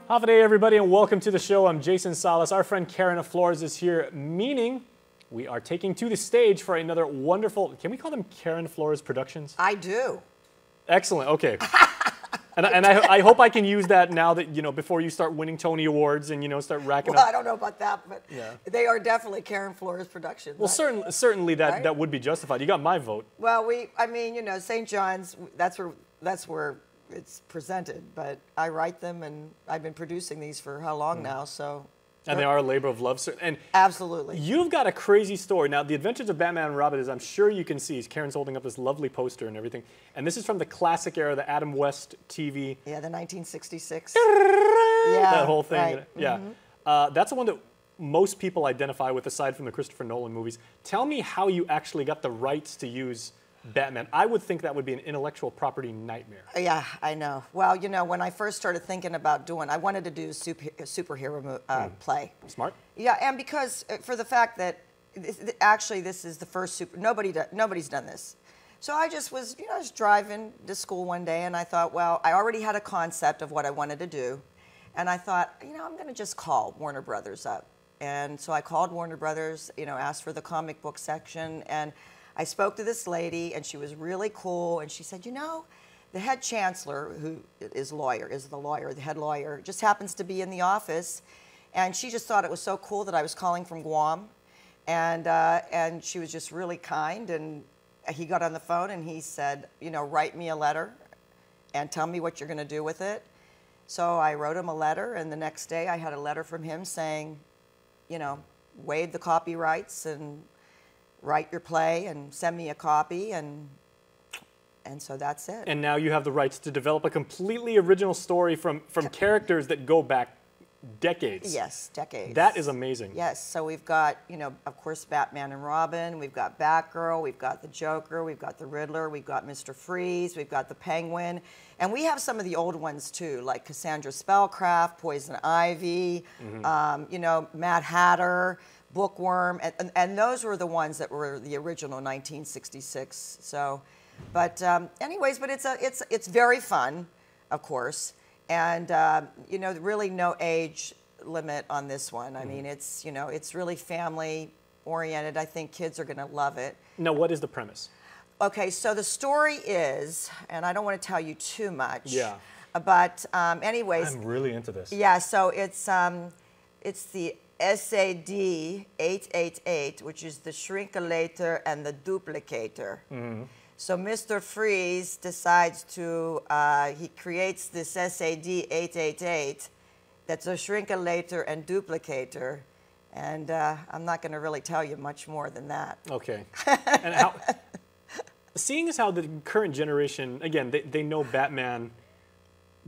Half a day, everybody, and welcome to the show. I'm Jason Salas. Our friend Karen of Flores is here, meaning we are taking to the stage for another wonderful, can we call them Karen Flores Productions? I do. Excellent, okay. And I hope I can use that now that, you know, before you start winning Tony Awards and, you know, start racking Well, up. I don't know about that, but Yeah. they are definitely Karen Flores Productions. Well, certainly that, right? that would be justified. You got my vote. Well, I mean, you know, St. John's, that's where it's presented, but I write them, and I've been producing these for how long now, so. And they are a labor of love. And absolutely. You've got a crazy story. Now, The Adventures of Batman and Robin, as I'm sure you can see, Karen's holding up this lovely poster and everything. And this is from the classic era, the Adam West TV. Yeah, the 1966. That whole thing. Right. Yeah. That's the one that most people identify with, aside from the Christopher Nolan movies. Tell me how you actually got the rights to use Batman. I would think that would be an intellectual property nightmare. Yeah, I know. Well, you know, when I first started thinking about doing, I wanted to do a superhero play. Smart. Yeah, and because for the fact that actually this is the first nobody's done this. So I just was, you know, I was driving to school one day, and I thought, well, I already had a concept of what I wanted to do, and I thought, you know, I'm going to just call Warner Brothers up. And so I called Warner Brothers, you know, asked for the comic book section, and I spoke to this lady, and she was really cool, and she said, you know, the head chancellor, who is the head lawyer, just happens to be in the office, and she just thought it was so cool that I was calling from Guam, and she was just really kind, and he got on the phone, and he said, you know, write me a letter, and tell me what you're going to do with it. So I wrote him a letter, and the next day I had a letter from him saying, you know, waive the copyrights and write your play and send me a copy, and so that's it. And now you have the rights to develop a completely original story from characters that go back decades. Yes, decades. That is amazing. Yes, so we've got, you know, of course, Batman and Robin, we've got Batgirl, we've got the Joker, we've got the Riddler, we've got Mr. Freeze, we've got the Penguin, and we have some of the old ones too, like Cassandra Spellcraft, Poison Ivy, you know, Mad Hatter, Bookworm, and those were the ones that were the original 1966. So, but anyways, but it's very fun, of course, and you know, really no age limit on this one. I mean, it's, you know, it's really family oriented. I think kids are going to love it. Now, what is the premise? Okay, so the story is, and I don't want to tell you too much. Yeah. But anyways, I'm really into this. Yeah, so it's the SAD 888, which is the shrinkulator and the duplicator. So Mr. Freeze decides to, he creates this SAD 888 that's a shrinkulator and duplicator. And I'm not going to really tell you much more than that. Okay. And how, seeing as how the current generation, again, they know Batman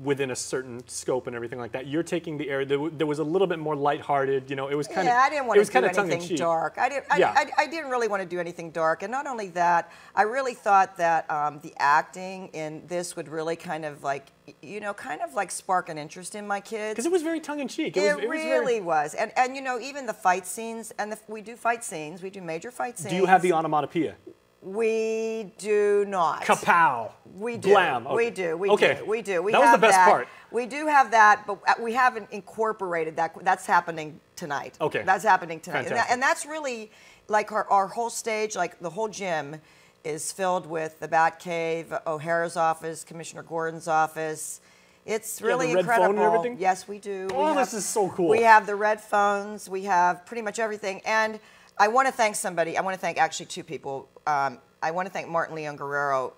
within a certain scope and everything like that. You're taking the area. There was a little bit more lighthearted. You know, it was kind of. Yeah, I didn't want to do anything dark. I didn't really want to do anything dark, and not only that, I really thought that the acting in this would really kind of like, you know, kind of like spark an interest in my kids. Because it was very tongue in cheek. It really was, and you know, even the fight scenes, and we do fight scenes. We do major fight scenes. Do you have the onomatopoeia? We do not. Kapow. We do. Blam. Okay. We do. We do. We do. We that was the best part. We do have that, but we haven't incorporated that. That's happening tonight. Okay. That's happening tonight. Fantastic. And that's really, like our whole stage, like the whole gym is filled with the Batcave, O'Hara's office, Commissioner Gordon's office. It's really the red incredible. phone and everything? Yes, we do. Oh, this is so cool. We have the red phones. We have pretty much everything. And I want to thank somebody. I want to thank actually two people. I want to thank Martin Leon Guerrero.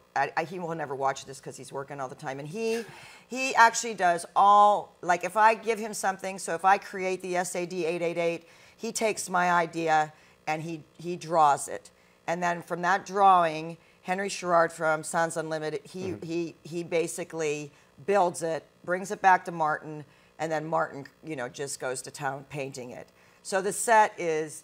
He will never watch this because he's working all the time. And he actually does all, like if I give him something, so if I create the SAD 888, he takes my idea and he draws it. And then from that drawing, Henry Sherrard from Sans Unlimited, he basically builds it, brings it back to Martin, and then Martin, you know, just goes to town painting it. So the set is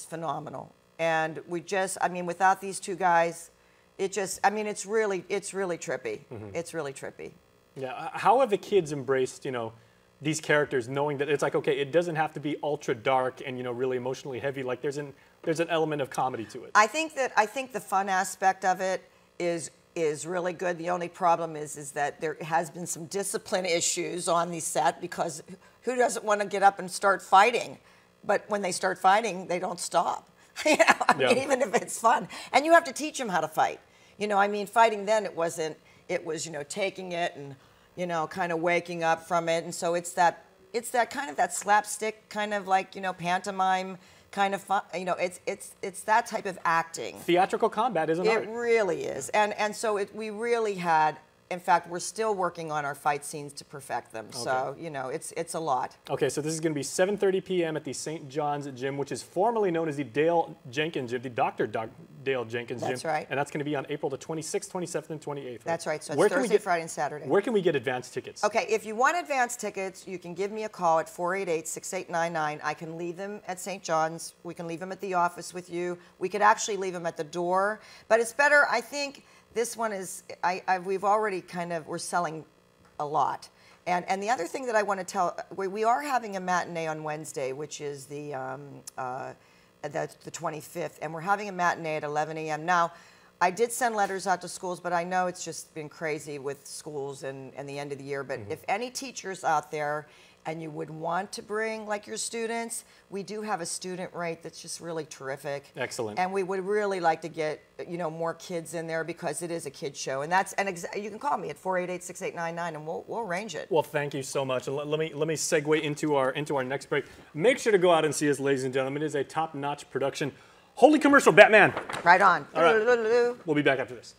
phenomenal. And we just, I mean, without these two guys, it just, I mean, it's really trippy. It's really trippy. Yeah. How have the kids embraced, you know, these characters, knowing that it's like, okay, it doesn't have to be ultra dark and, you know, really emotionally heavy. Like there's an element of comedy to it. I think the fun aspect of it is is really good. The only problem is that there has been some discipline issues on the set, because who doesn't want to get up and start fighting? But when they start fighting, they don't stop. You know, I mean, even if it's fun. And you have to teach them how to fight. You know, I mean, fighting then, it was, you know, taking it and, you know, kind of waking up from it. And so it's that kind of that slapstick kind of like, you know, pantomime kind of fun, you know, it's that type of acting. Theatrical combat is an art. It really is. And so we really had, in fact, we're still working on our fight scenes to perfect them. Okay. So, you know, it's a lot. Okay, so this is going to be 7:30 p.m. at the St. John's Gym, which is formerly known as the Dale Jenkins Gym, the Dr. Dale Jenkins Gym. That's right. And that's going to be on April the 26th, 27th, and 28th. Right? That's right. So it's Thursday, Friday, and Saturday. Where can we get advance tickets? Okay, if you want advance tickets, you can give me a call at 488-6899. I can leave them at St. John's. We can leave them at the office with you. We could actually leave them at the door. But it's better, I think. This one is, we've already we're selling a lot. And the other thing that I want to tell, we are having a matinee on Wednesday, which is the 25th, and we're having a matinee at 11 a.m. Now, I did send letters out to schools, but I know it's just been crazy with schools and the end of the year. But if any teachers out there and you would want to bring like your students, we do have a student rate that's just really terrific. Excellent. And we would really like to get, you know, more kids in there, because it is a kid show. And you can call me at 488-6899 and we'll arrange it. Well, thank you so much. And let me segue into our next break. Make sure to go out and see us, ladies and gentlemen. It is a top-notch production. Holy commercial, Batman. Right on. All right. We'll be back after this.